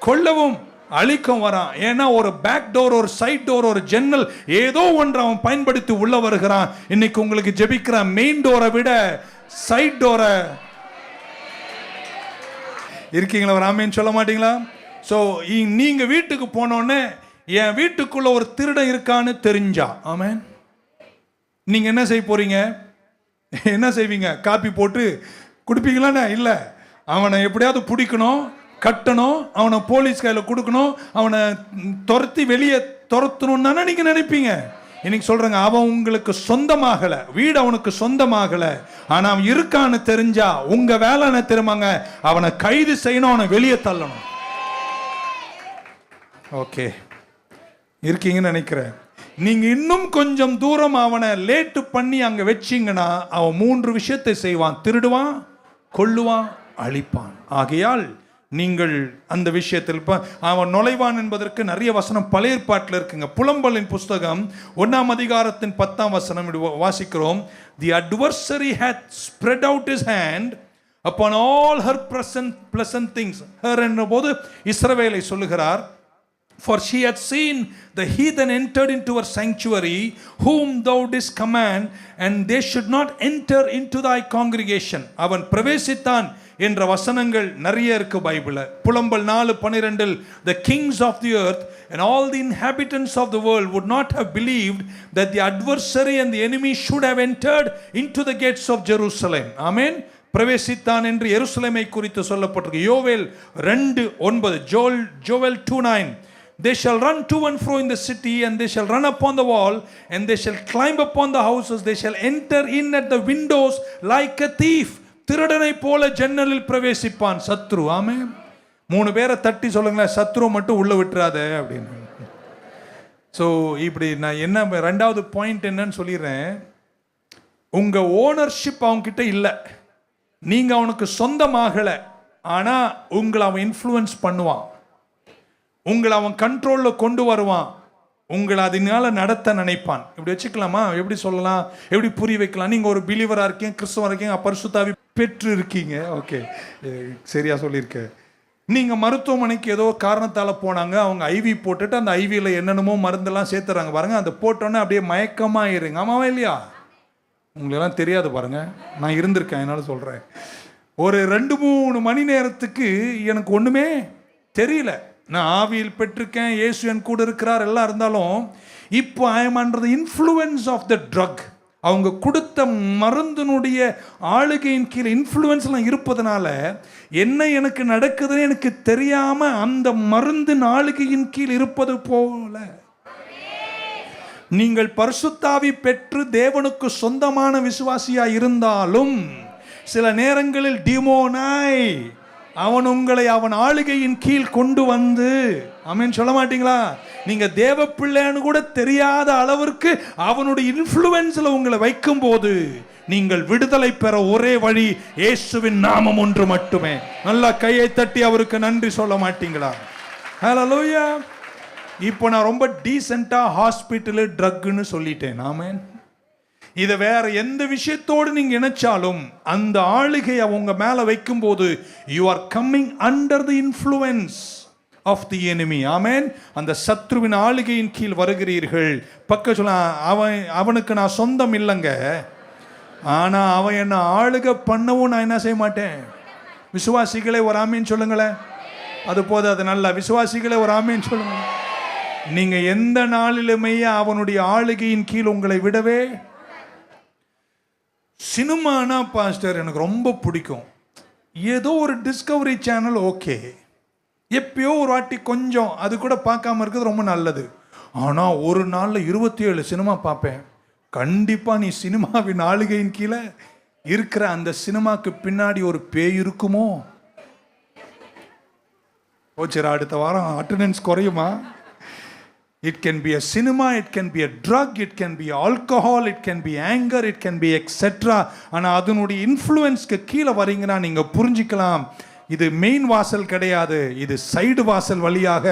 கொல்லவும் அழிக்கும் வரான். ஏன்னா ஒரு பேக் டோர், ஒரு சைட் டோர், ஒரு ஜன்னல், ஏதோ ஒன்று அவன் பயன்படுத்தி உள்ள வருகிறான். இன்னைக்கு உங்களுக்கு ஜெபிக்கிற மெயின் டோரை விட சைட் டோரை இருக்கீங்களா? ஒரு ஆமேன்னு சொல்ல மாட்டீங்களா? ஸோ நீங்க வீட்டுக்கு போனோடனே என் வீட்டுக்குள்ள ஒரு திருடன் இருக்கான்னு தெரிஞ்சா, ஆமேன், நீங்க என்ன செய்ய போறீங்க? என்ன செய்வீங்க? காப்பி போட்டு குடிப்பீங்களாண்ணே? இல்லை, அவனை எப்படியாவது பிடிக்கணும், கட்டணும், அவனை போலீஸ் கையில் கொடுக்கணும், அவனை துரத்தி வெளியே துரத்தணும் தானே நீங்க நினைப்பீங்க. இன்னைக்கு சொல்றேங்க, அவன் உங்களுக்கு சொந்தமாகல, வீடு அவனுக்கு சொந்தமாகல. ஆனா அவன் இருக்கான்னு தெரிஞ்சா உங்க வேலை என்ன தெரியுமாங்க? அவனை கைது செய்யணும், அவனை வெளியே தள்ளணும். ஓகே, இருக்கீங்கன்னு நினைக்கிறேன். நீங்க இன்னும் கொஞ்சம் தூரம் அவனை லேட்டு பண்ணி அங்க வச்சீங்கன்னா அவன் 3 விஷயத்தை செய்வான்: திருடுவான், கொல்லுவான், அழிப்பான். ஆகையால் நீங்கள் அந்த விஷயத்தில் அவன் நுழைவான் என்பதற்கு நிறைய வசனம் பழைய ஏற்பாட்டில் இருக்குங்க. புலம்பலின் புஸ்தகம் 1ஆம் அதிகாரத்தின் 10ஆம் வசனம் வாசிக்கிறோம். The adversary hath spread out his hand upon all her pleasant things. Her என்னும்போது இஸ்ரவேலை சொல்லுகிறார். For she had seen the heathen entered into her sanctuary, whom thou didst command, and they should not enter into thy congregation. அவன் பிரவேசித்தான் என்ற வசனங்கள் நிறைய இருக்கு பைபிள்ல. புலம்பல் 4:12, the kings of the earth and all the inhabitants of the world would not have believed that the adversary and the enemy should have entered into the gates of Jerusalem. Amen. பிரவேசித்தான் என்று எருசலேமை குறித்து சொல்லப்பட்டிருக்கு. யோவேல் 2:9, Joel 2:9, they shall run to and fro in the city, and they shall run upon the wall, and they shall climb upon the houses, they shall enter in at the windows like a thief. திருடனை போல ஜன்னலில் பிரவேசிப்பான் சத்ரு. ஆமென். 3 பேரை தட்டி சொல்லுங்களேன், சத்ரு மட்டும் உள்ள விட்டுறாத அப்படின்னு. ஸோ இப்படி நான் என்ன 2வது பாயிண்ட் என்னன்னு சொல்லிடுறேன். உங்க ஓனர்ஷிப் அவன்கிட்ட இல்லை, நீங்க அவனுக்கு சொந்தமாகலை. ஆனா உங்களை அவன் இன்ஃப்ளூயன்ஸ் பண்ணுவான், உங்களை அவன் கண்ட்ரோலில் கொண்டு வருவான், உங்களை அதனால நடத்த நினைப்பான். இப்படி வச்சுக்கலாமா? எப்படி சொல்லலாம், எப்படி புரிய வைக்கலாம்? நீங்கள் ஒரு பிலீவராக இருக்கீங்க, கிறிஸ்தவராக இருக்கீங்க, பரிசுத்தாவி பெற்று இருக்கீங்க. ஓகே, சரியா சொல்லியிருக்கேன். நீங்கள் மருத்துவமனைக்கு ஏதோ காரணத்தால் போனாங்க, அவங்க ஐவி போட்டுட்டு அந்த ஐவியில் என்னென்னமோ மருந்தெல்லாம் சேர்த்துறாங்க பாருங்க. அந்த போட்டோன்னே அப்படியே மயக்கமாக இருங்க. ஆமாவா இல்லையா? உங்களெல்லாம் தெரியாது பாருங்க, நான் இருந்திருக்கேன், என்னால் சொல்கிறேன். ஒரு 2-3 மணி நேரத்துக்கு எனக்கு ஒன்றுமே தெரியல. நான் ஆவியில் பெற்றிருக்கேன், இயேசு என் கூட இருக்கிறார், எல்லாம் இருந்தாலும் இப்போ I am under the influence of the drug. அவங்க கொடுத்த மருந்தினுடைய ஆளுகையின் கீழே இன்ஃப்ளூயன்ஸ்லாம் இருப்பதனால என்ன எனக்கு நடக்குதுன்னு எனக்கு தெரியாம அந்த மருந்தின் ஆளுகையின் கீழ் இருப்பது போல நீங்கள் பரிசுத்தாவி பெற்று தேவனுக்கு சொந்தமான விசுவாசியா இருந்தாலும் சில நேரங்களில் டிமோனாய் அவன் உங்களை அவன் ஆளுகையின் கீழ் கொண்டு வந்து, ஆமென் சொல்ல மாட்டீங்களா? நீங்க தேவ பிள்ளைன்னு கூட தெரியாத அளவிற்கு அவனுடைய இன்ஃப்ளூயன்ஸ்ல உங்களை வைக்கும் போது நீங்கள் விடுதலை பெற ஒரே வழி இயேசுவின் நாமம் ஒன்று மட்டுமே. நல்லா கையை தட்டி அவருக்கு நன்றி சொல்ல மாட்டீங்களா? ஹல்லேலூயா. இப்போ நான் ரொம்ப டீசெண்டா ஹாஸ்பிட்டலு ட்ரக்னு சொல்லிட்டேன். ஆமென். இதை வேற எந்த விஷயத்தோடு நீங்க இணைச்சாலும் அந்த ஆளுகை அவங்க மேல வைக்கும் போது you are coming under the influence of the enemy. ஆமென். அந்த சத்ருவின் ஆளுகையின் கீழ் வருகிறீர்கள். பக்க சொல்ல அவனுக்கு நான் சொந்தம் இல்லைங்க, ஆனா அவன் என்ன ஆளுகை பண்ணவும் நான் என்ன செய்ய மாட்டேன். விசுவாசிகளே ஒரு ஆமீன் சொல்லுங்களேன். அது போது அது நல்ல விசுவாசிகளே ஒரு ஆமீன் சொல்லுங்க. நீங்க எந்த நாளிலுமே அவனுடைய ஆளுகையின் கீழ் உங்களை விடவே. சினிமானா பாஸ்டர் எனக்கு ரொம்ப பிடிக்கும், ஏதோ ஒரு டிஸ்கவரி சேனல் ஓகே, எப்பயோ ஒரு வாட்டி கொஞ்சம் அது கூட பார்க்காம இருக்கிறது ரொம்ப நல்லது. ஆனால் ஒரு நாளில் 27 சினிமா பார்ப்பேன். கண்டிப்பாக நீ சினிமாவின் ஆளுகையின் கீழே இருக்கிற அந்த சினிமாக்கு பின்னாடி ஒரு பேய் இருக்குமோ? ஓச்சரா அடுத்த வாரம் அட்டெண்டன்ஸ் குறையுமா? It can be a cinema, it can be a drug, it can be alcohol, it can be anger, it can be etc. ஆனால் அதனுடைய இன்ஃப்ளூயன்ஸ்க்கு கீழே வரீங்கன்னா நீங்கள் புரிஞ்சிக்கலாம், இது மெயின் வாசல் கிடையாது, இது சைடு வாசல் வழியாக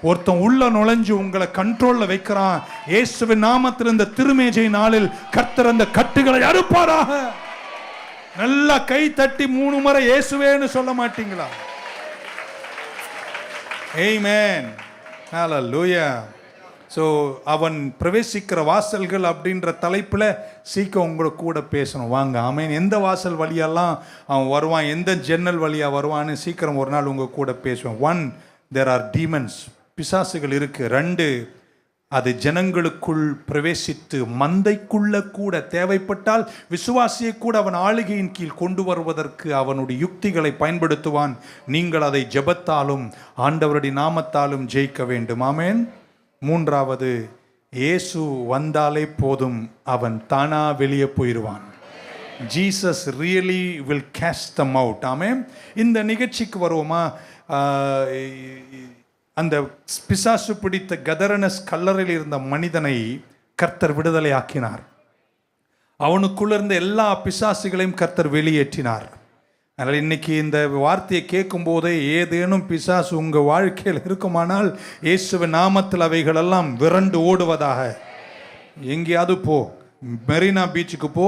ஒருத்தன் உள்ள நுழைஞ்சு உங்களை கண்ட்ரோலில் வைக்கிறான். இயேசுவின் நாமத்தில் இந்த திருமேஜை நாளில் கர்த்தர் அந்த கட்டுகளை அறுப்பாராக. நல்லா கை தட்டி 3 முறை இயேசுவேன்னு சொல்ல மாட்டீங்களா? ஆமென். ஹல்லேலூயா. ஸோ அவன் பிரவேசிக்கிற வாசல்கள் அப்படின்ற தலைப்பில் சீக்கிரம் உங்களை கூட பேசணும் வாங்க. ஆமென். எந்த வாசல் வழியெல்லாம் அவன் வருவான், எந்த ஜன்னல் வழியாக வருவான்னு சீக்கிரம் ஒரு நாள் உங்கள் கூட பேசுவேன். 1, there are demons, பிசாசுகள் இருக்குது. 2, அது ஜனங்களுக்குள் பிரவேசித்து மந்தைக்குள்ள கூட தேவைப்பட்டால் விசுவாசியை கூட அவன் ஆளுகையின் கீழ் கொண்டு வருவதற்கு அவனுடைய யுக்திகளை பயன்படுத்துவான். நீங்கள் அதை ஜெபத்தாலும் ஆண்டவருடைய நாமத்தாலும் ஜெயிக்க வேண்டும். ஆமென். 3வது, இயேசு வந்தாலே போதும், அவன் தானா வெளியே போயிடுவான். Jesus really will cast them out. Amen. இந்த நிகழ்ச்சிக்கு வருவோமா? அந்த பிசாசு பிடித்த கதரனஸ் கல்லறையில் இருந்த மனிதனை கர்த்தர் விடுதலை ஆக்கினார். அவனுக்குள்ள இருந்த எல்லா பிசாசுகளையும் கர்த்தர் வெளியேற்றினார். அதனால் இன்னைக்கு இந்த வார்த்தையை கேட்கும் போதே ஏதேனும் பிசாசு உங்கள் வாழ்க்கையில் இருக்குமானால் இயேசுவின் நாமத்தில் அவைகளெல்லாம் விரண்டு ஓடுவதாக. எங்கேயாவது போ, மெரினா பீச்சுக்கு போ,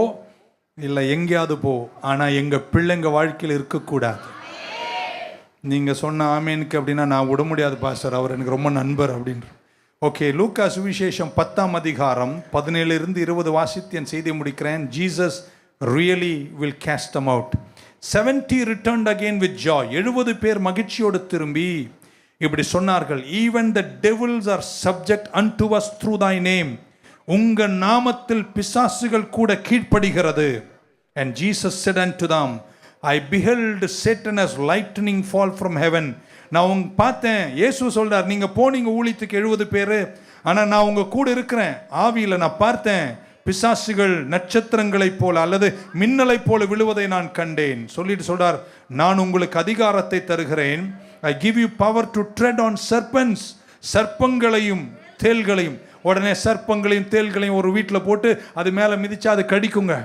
இல்லை எங்கேயாவது போ, ஆனால் எங்கள் பிள்ளைங்க வாழ்க்கையில் இருக்கக்கூடாது. நீங்கள் சொன்ன ஆமேனுக்கு அப்படின்னா நான் விட முடியாது பாஸ்டர், அவர் எனக்கு ரொம்ப நண்பர் அப்படின்ற. ஓகே, லூக்கா சுவிசேஷம் 10ஆம் அதிகாரம் 17-20 வாசித்து என் செய்தி முடிக்கிறேன். Jesus really will cast them out. 70 returned again with joy. 70 பேர் மகிழ்ச்சியோடு திரும்பி இப்படி சொன்னார்கள், even the devils are subject unto us through thy name. உங்க நாமத்தில் பிசாசுகள் கூட கீழ்ப்படுகிறது. And Jesus said unto them, I beheld Satan as lightning fall from heaven. நான் பார்த்தேன், இயேசு சொல்றார், நீங்க போனீங்க ஊழியத்துக்கு 70 பேர், ஆனால் நான் உங்க கூட இருக்கிறேன். ஆவியில் நான் பார்த்தேன், பிசாசுகள் நட்சத்திரங்களைப் போல அல்லது மின்னலைப் போல விழுவதை நான் கண்டேன். சொல்லிட்டு சொல்றார், நான் உங்களுக்கு அதிகாரத்தை தருகிறேன். I give you power to tread on serpents. சர்ப்பங்களையும் தேள்களையும். உடனே சர்ப்பங்களையும் தேள்களையும் ஒரு வீட்டில் போட்டு அது மேலே மிதிச்சா அது கடிக்குங்க.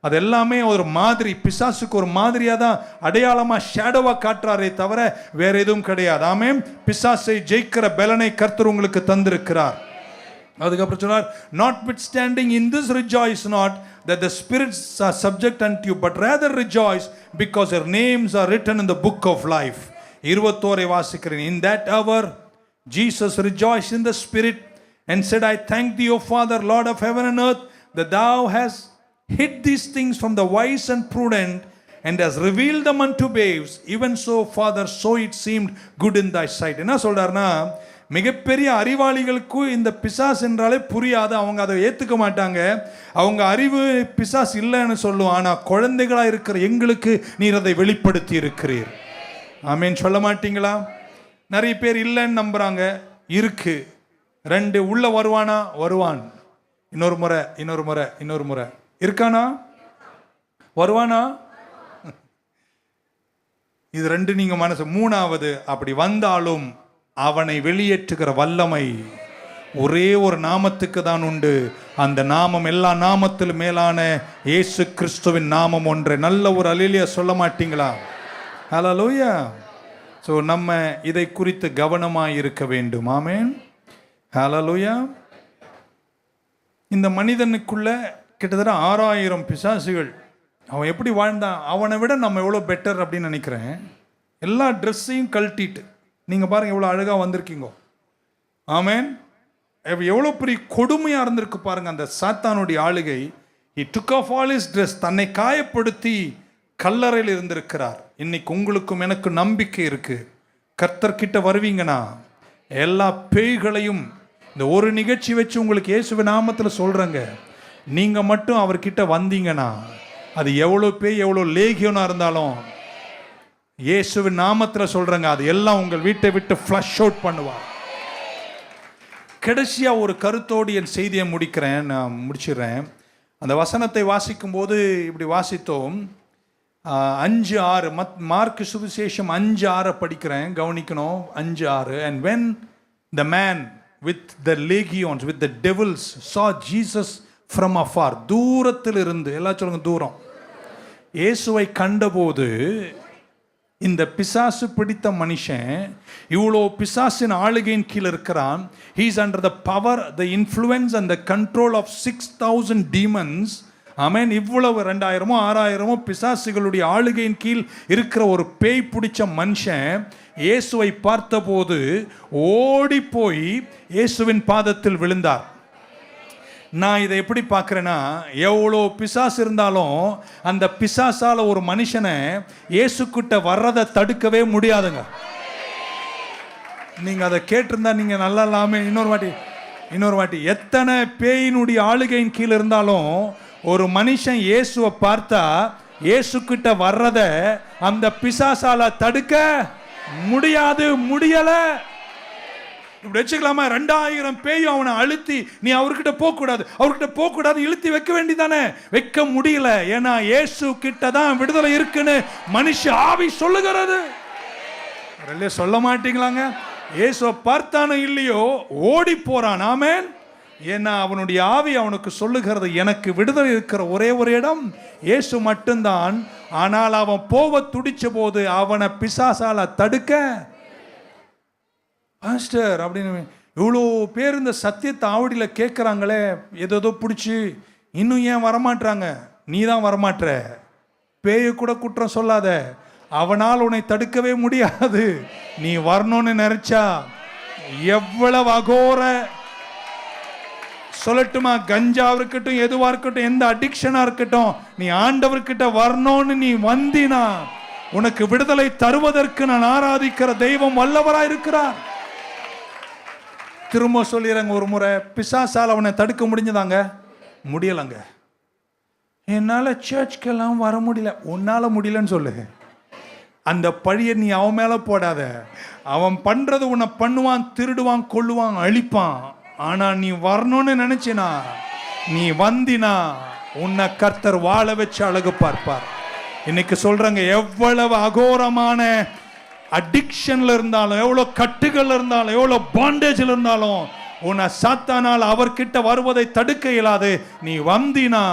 அது எல்லாமே ஒரு மாதிரி, பிசாசுக்கு ஒரு மாதிரியாக தான் அடையாளமாக ஷேடோவாக காட்டுறாரே தவிர வேற எதுவும் கிடையாது. ஆமென். பிசாசை ஜெயிக்கிற பலனை கர்த்தர் உங்களுக்கு தந்திருக்கிறார். அதுக்கப்புறம் சொன்னார், notwithstanding in this rejoice not that the spirits are subject unto you, but rather rejoice because your names are written in the book of life. 21 வாசிக்கிறேன். In that hour Jesus rejoiced in the spirit and said, I thank thee, O Father, Lord of heaven and earth, that thou hast hid these things from the wise and prudent and has revealed them unto babes. Even so, Father, so it seemed good in thy sight. என்ன சொல்றாருன்னா, மிகப்பெரிய அறிவாளிகளுக்கு இந்த பிசாஸ் என்றாலே புரியாது, அவங்க அதை ஏற்றுக்க மாட்டாங்க. அவங்க அறிவு பிசாஸ் இல்லைன்னு சொல்லுவோம். ஆனால் குழந்தைகளாக இருக்கிற எங்களுக்கு நீர் அதை வெளிப்படுத்தி இருக்கிறீர். ஆமேன் சொல்ல மாட்டீங்களா? நிறைய பேர் இல்லைன்னு நம்புறாங்க, இருக்கு. 2 உள்ள வருவானா? வருவான். இன்னொரு முறை இருக்கானா? வருவானா? இது 2 நீங்க மனசு. 3வது, அப்படி வந்தாலும் அவனை வெளியேற்றுகிற வல்லமை ஒரே ஒரு நாமத்துக்கு தான் உண்டு. அந்த நாமம் எல்லா நாமத்திலும் மேலான இயேசு கிறிஸ்துவின் நாமம் ஒன்று. நல்ல ஒரு அல்லேலூயா சொல்ல மாட்டீங்களா? ஹல்லேலூயா. ஸோ நம்ம இதை குறித்து கவனமாக இருக்க வேண்டும். ஆமென். ஹல்லேலூயா. இந்த மனிதனுக்குள்ள கிட்டத்தட்ட 6000 பிசாசுகள். அவன் எப்படி வாழ்ந்தான், அவனை விட நம்ம எவ்வளோ பெட்டர் அப்படின்னு நினைக்கிறேன். எல்லா ட்ரெஸ்ஸையும் கழட்டிட்டு நீங்கள் பாருங்கள் எவ்வளோ அழகாக வந்திருக்கீங்க. ஆமென். எவ்வளோ பெரிய கொடுமையாக இருந்திருக்கு பாருங்க அந்த சாத்தானுடைய ஆளுகை. he took off all his dress, தன்னை காயப்படுத்தி கல்லறையில் இருந்திருக்கிறார். இன்னைக்கு உங்களுக்கும் எனக்கு நம்பிக்கை இருக்கு. கர்த்தர்கிட்ட வருவீங்கன்னா எல்லா பேய்களையும் இந்த ஒரு நிகழ்ச்சி வச்சு உங்களுக்கு இயேசுவின் நாமத்தில் சொல்கிறேங்க, நீங்கள் மட்டும் அவர்கிட்ட வந்தீங்கன்னா அது எவ்வளோ பேய் எவ்வளோ லேகியனாக இருந்தாலும் இயேசுவின் நாமத்தில் சொல்கிறேங்க, அது எல்லாம் உங்கள் வீட்டை விட்டு ஃப்ளஷ் அவுட் பண்ணுவார். கடைசியாக ஒரு கருத்தோடு என் செய்தியை முடிக்கிறேன், நான் முடிச்சிடுறேன். அந்த வசனத்தை வாசிக்கும் போது இப்படி வாசித்தோம். 5:6 மார்க் சுவிசேஷம் 5:6 படிக்கிறேன், கவனிக்கணும். 5:6 and when the man with the legions, with the devils saw Jesus from afar, தூரத்தில் இருந்து, எல்லாம் சொல்லுங்க தூரம், இயேசுவை கண்டபோது இந்த பிசாசு பிடித்த மனுஷன் இவ்வளோ பிசாசின் ஆளுகையின் கீழே இருக்கிறான். he is under the power, the influence and the control of 6000 demons. ஆமென். இவ்வளவு 2000மோ 6000மோ பிசாசுகளுடைய ஆளுகையின் கீழ் இருக்கிற ஒரு பேய் பிடிச்ச மனுஷன் இயேசுவை பார்த்தபோது ஓடி போய் இயேசுவின் பாதத்தில் விழுந்தார். நான் இதை எப்படி பார்க்குறேன்னா, எவ்வளோ பிசாசு இருந்தாலும் அந்த பிசாசால் ஒரு மனுஷனை இயேசுக்கிட்ட வர்றதை தடுக்கவே முடியாதுங்க. நீங்கள் அதை கேட்டிருந்தா நீங்கள் நல்லா இல்லாமல் இன்னொரு வாட்டி எத்தனை பேயினுடைய ஆளுகையின் கீழே இருந்தாலும் ஒரு மனுஷன் இயேசுவை பார்த்தா இயேசுக்கிட்ட வர்றதை அந்த பிசாசால தடுக்க முடியலை. இப்படி வச்சுக்கலாமா? 2000 பேயும் அவனை அழுத்தி நீ அவர்கிட்ட போகக்கூடாது இழுத்தி வைக்க வேண்டிதானே, வைக்க முடியல. ஏன்னா இயேசு கிட்ட தான் விடுதலை இருக்குன்னு மனுஷ ஆவி சொல்லுகிறது. சொல்ல மாட்டீங்களாங்க? இயேசுவை பார்த்தானோ இல்லையோ ஓடி போறான். ஆமென். ஏன்னா அவனுடைய ஆவி அவனுக்கு சொல்லுகிறது, எனக்கு விடுதலை இருக்கிற ஒரே ஒரு இடம் இயேசு மட்டும்தான். ஆனால் அவன் போவ துடிச்ச போது அவனை பிசாசால தடுக்க பாஸ்டர் அப்படின்னு இவ்வளோ பேர் இந்த சத்தியத்தை ஆவடியில் கேட்குறாங்களே, ஏதோ பிடிச்சி இன்னும் ஏன் வரமாட்டாங்க? நீ தான் வரமாட்ற. பேயை கூட குற்றம் சொல்லாத, அவனால் உன்னை தடுக்கவே முடியாது. நீ வரணும்னு நினைச்சா எவ்வளவு அகோர சொல்லட்டுமா, கஞ்சாவா இருக்கட்டும், எதுவா இருக்கட்டும், எந்த அடிக்ஷனா இருக்கட்டும், நீ ஆண்டவர்கிட்ட வரணும்னு நீ வந்தினா உனக்கு விடுதலை தருவதற்கு நான் ஆராதிக்கிற தெய்வம் வல்லவராய் இருக்கிறார். திரும்ப சொல்லிடுறாங்க, ஒரு முறை பிசாசால் அவனை தடுக்க முடிஞ்சதாங்க? முடியலைங்க. என்னால் சர்ச்சுக்கெல்லாம் வர முடியல. உன்னால் முடியலன்னு சொல்லு. அந்த பழியை நீ அவன் மேலே போடாத. அவன் பண்ணுறது உன்னை பண்ணுவான், திருடுவான், கொல்லுவான், அழிப்பான். ஆனால் நீ வரணும்னு நினைச்சினா, நீ வந்தினா உன்னை கர்த்தர் வாழ வச்சு அழகு பார்ப்பார். இன்னைக்கு சொல்றாங்க, எவ்வளவு அகோரமான அடிக்ஷன்ல இருந்தாலும், எவ்வளோ கட்டுகள் இருந்தாலும், எவ்வளோ பாண்டேஜில் இருந்தாலும் உன்னை சாத்தானால் அவர்கிட்ட வருவதை தடுக்க இயலாது. நீ வந்தினா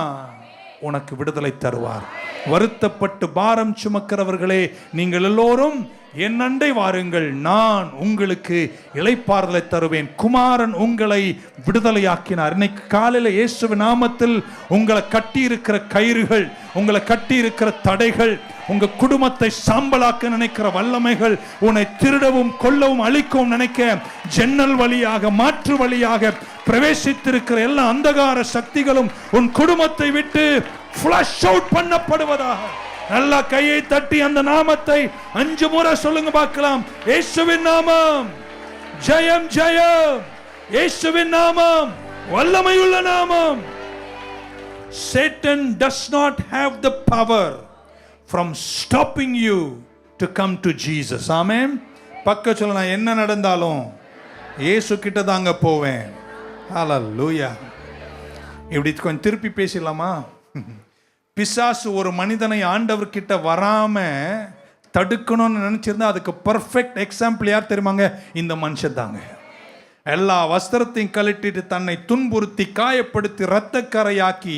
உனக்கு விடுதலை தருவார். வருத்தப்பட்டு பாரம் சுமக்கிறவர்களே, நீங்கள் எல்லோரும் என் அண்டை வாருங்கள், நான் உங்களுக்கு இளைப்பாறுதலை தருவேன். குமாரன் உங்களை விடுதலையாக்கினார். இன்னைக்கு காலையில் இயேசுவின் நாமத்தில் உங்களை கட்டி இருக்கிற கயிறுகள், உங்களை கட்டி இருக்கிற தடைகள், உங்க குடும்பத்தை சாம்பலாக்க நினைக்கிற வல்லமைகள், உன்னை திருடவும் கொல்லவும் அழிக்கவும் நினைக்க ஜன்னல் வழியாக மாற்று வழியாக பிரவேசித்திருக்கிற எல்லா அந்தகார சக்திகளும் உன் குடும்பத்தை விட்டு ஃப்ளஷ் அவுட் பண்ணப்படுவதாக. நல்ல கையை தட்டி அந்த நாமத்தை 5 முறை சொல்லுங்க பார்க்கலாம். இயேசுவின் நாமம் ஜெயம் ஜெயம். இயேசுவின் நாமம் வல்லமையுள்ள நாமம். Satan does not have the power from stopping you to come to Jesus. ஆமென். பக்க சொல்ல, நான் என்ன நடந்தாலும் இயேசு கிட்ட தாங்க போவேன். ஹல்லேலூயா. இப்படி கொஞ்சம் திருப்பி பேசலாமா? பிசாசு ஒரு மனிதனை ஆண்டவர்கிட்ட வராம தடுக்கணும்னு நினைச்சிருந்தா அதுக்கு பர்ஃபெக்ட் எக்ஸாம்பிள் யார் தெரியுமாங்க? இந்த மனுஷன் தாங்க. எல்லா வஸ்திரத்தையும் கழட்டிட்டு தன்னை துன்புறுத்தி காயப்படுத்தி இரத்தக்கரையாக்கி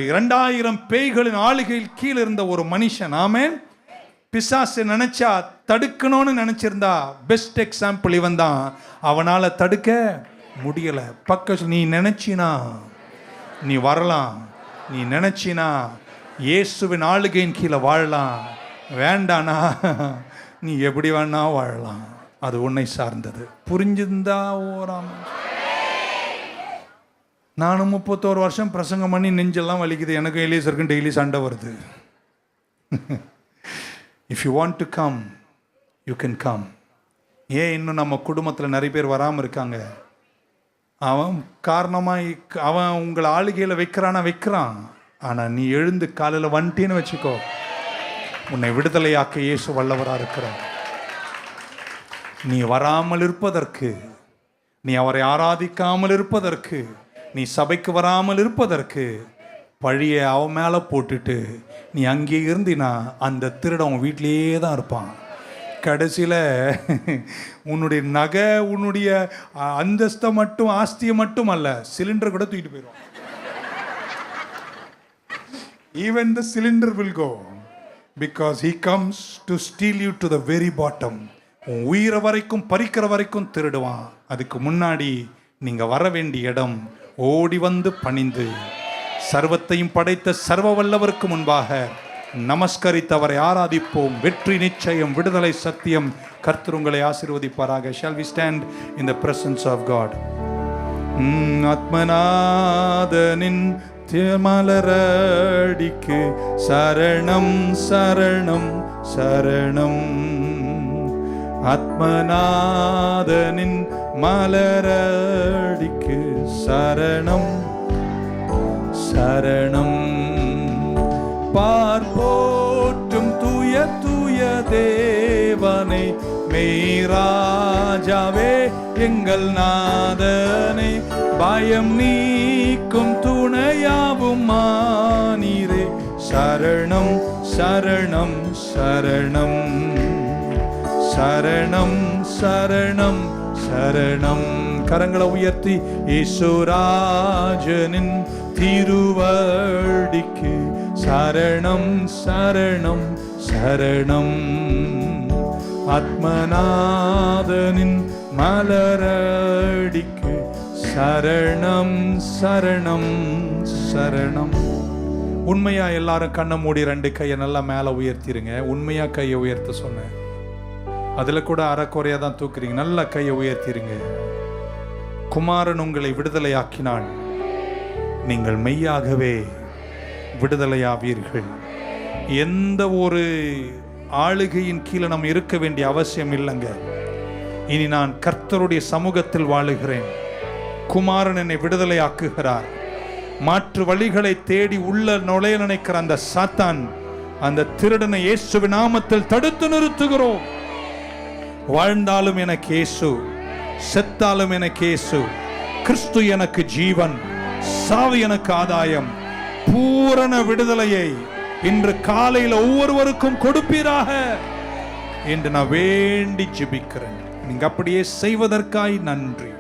2000 பேய்களின் ஆளுகையில் கீழே இருந்த ஒரு மனுஷன். ஆமென். பிசாசு நினைச்சா தடுக்கணும்னு நினைச்சிருந்தா பெஸ்ட் எக்ஸாம்பிள் இவன் தான். அவனால தடுக்க முடியல. பக்கத்தில் நீ நினைச்சினா நீ வரலாம், நீ நினைச்சினா இயேசுவின் ஆளுகையின் கீழே வாழலாம். வேண்டானா நீ எப்படி வேணா வாழலாம். அது உன்னை சார்ந்தது. புரிஞ்சிருந்தா ஓராம. நானும் 31 வருஷம் பிரசங்கம் பண்ணி நெஞ்செல்லாம் வலிக்குது. எனக்கு எலிசருக்கும் டெய்லி சண்டை வருது. If you want to come you can come. ஏன் இன்னும் நம்ம குடும்பத்தில் நிறைய பேர் வராமல் இருக்காங்க? அவன் காரணமாக அவன் உங்களை ஆளுகையில் வைக்கிறான். ஆனால் நீ எழுந்து காலையில் வந்துட்டேன்னு வச்சுக்கோ, உன்னை விடுதலையாக்க இயேசு வல்லவராக இருக்கிறார். நீ வராமல் இருப்பதற்கு, நீ அவரை ஆராதிக்காமல் இருப்பதற்கு, நீ சபைக்கு வராமல் இருப்பதற்கு பழியை அவன் மேலே போட்டுட்டு நீ அங்கே இருந்தினா அந்த திருடன் வீட்டிலேயே தான் இருப்பான். கடைசியில் உன்னுடைய நகை, உன்னுடைய அந்தஸ்தை மட்டும், ஆஸ்தியை மட்டும் அல்ல, சிலிண்டர் கூட தூக்கிட்டு போயிடுவான். Even the cylinder will go because he comes to steal you to the very bottom. உன் உயிரை வரைக்கும் பறிக்கிற வரைக்கும் திருடுவான். அதுக்கு முன்னாடி நீங்கள் வர வேண்டிய இடம், ஓடி வந்து பணிந்து சர்வத்தையும் படைத்த சர்வ வல்லவருக்கு முன்பாக நமஸ்கரித்தவரை ஆராதிப்போம். வெற்றி நிச்சயம், விடுதலை சத்தியம். கர்த்தர் உங்களை ஆசீர்வதிப்பாராக. Shall we stand in the presence of God? ஆத்மநாதனின் மலரடிக்கு சரணம் சரணம் சரணம். ஆத்மநாதனின் மலரடிக்கு சரணம் சரணம். பார்ப்போற்றும் தூய தூய தேவனை, மெய்ராஜாவே எங்கள் நாதனே, பயம் நீக்கும் துணையாவும் மானீரே, சரணம் சரணம் சரணம் சரணம் சரணம் சரணம். கரங்களை உயர்த்தி ஈசுராஜனின் திருவடிக்கு சரணம் சரணம் சரணம். ஆத்மநாதனின் மலரடிக்கு சரணம் சரணம் சரணம். உண்மையா எல்லாரும் கண்ணை மூடி 2 கையை நல்லா மேலே உயர்த்திருங்க. உண்மையா கையை உயர்த்த சொன்னேன். அதில் கூட அறக்குறையாக தான் தூக்குறீங்க. நல்லா கையை உயர்த்திருங்க. குமாரன் உங்களை விடுதலையாக்கினான், நீங்கள் மெய்யாகவே விடுதலையாவீர்கள். எந்த ஒரு ஆளுகையின் கீழே நம்ம இருக்க வேண்டிய அவசியம் இல்லைங்க. இனி நான் கர்த்தருடைய சமூகத்தில் வாழுகிறேன். குமாரன் என்னை விடுதலையாக்குகிறார். மாற்று வழிகளை தேடி உள்ள நுழைய நினைக்கிற அந்த சாத்தான், அந்த திருடனை இயேசுவின் நாமத்தில் தடுத்து நிறுத்துகிறோம். வாழ்ந்தாலும் எனக்கு இயேசு, செத்தாலும் எனக்கு இயேசு. கிறிஸ்து எனக்கு ஜீவன், சாவு எனக்கு ஆதாயம். பூரண விடுதலையை இன்று காலையில் ஒவ்வொருவருக்கும் கொடுப்பீராக என்று நான் வேண்டி ஜெபிக்கிறேன். நீங்க அப்படியே செய்வதற்காய் நன்றி.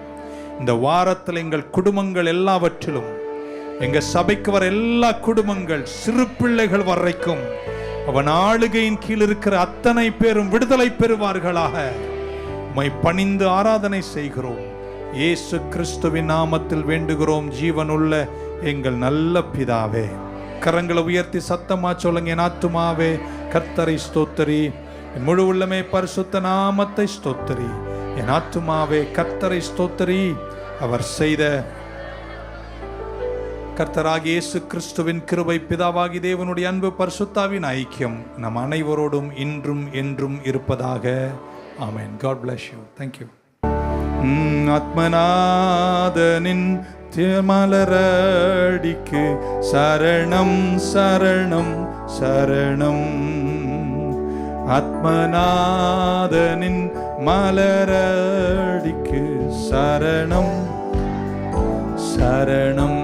இந்த வாரத்தில் எங்கள் குடும்பங்கள் எல்லாவற்றிலும், எங்க சபைக்கு வர எல்லா குடும்பங்கள், சிறு பிள்ளைகள் வரைக்கும் அவன் ஆளுகையின் கீழ் இருக்கிற அத்தனை பேரும் விடுதலை பெறுவார்களாக. உம்மை பணிந்து ஆராதனை செய்கிறோம். இயேசு கிறிஸ்துவின் நாமத்தில் வேண்டுகிறோம் ஜீவனுள்ள எங்கள் நல்ல பிதாவே. கரங்களை உயர்த்தி சத்தமா சொல்லுங்க. என் ஆத்துமாவே கர்த்தரை ஸ்தோத்திரி, என் முழு உள்ளமே பரிசுத்த நாமத்தை ஸ்தோத்திரி. என் ஆத்துமாவே கர்த்தரை ஸ்தோத்திரி, அவர் செய்த கர்த்தராகிய இயேசு கிறிஸ்துவின் கிருபை, பிதாவாகி தேவனுடைய அன்பு, பரிசுத்தாவின் ஐக்கியம் நம் அனைவரோடும் இன்றும் என்றும் இருப்பதாக. ஆமென். God bless you. Thank you. ஆத்மநாதனின் மலரடிக்கு சரணம் சரணம் சரணம். ஆத்மநாதனின் மலரடிக்கு சரணம் சரணம்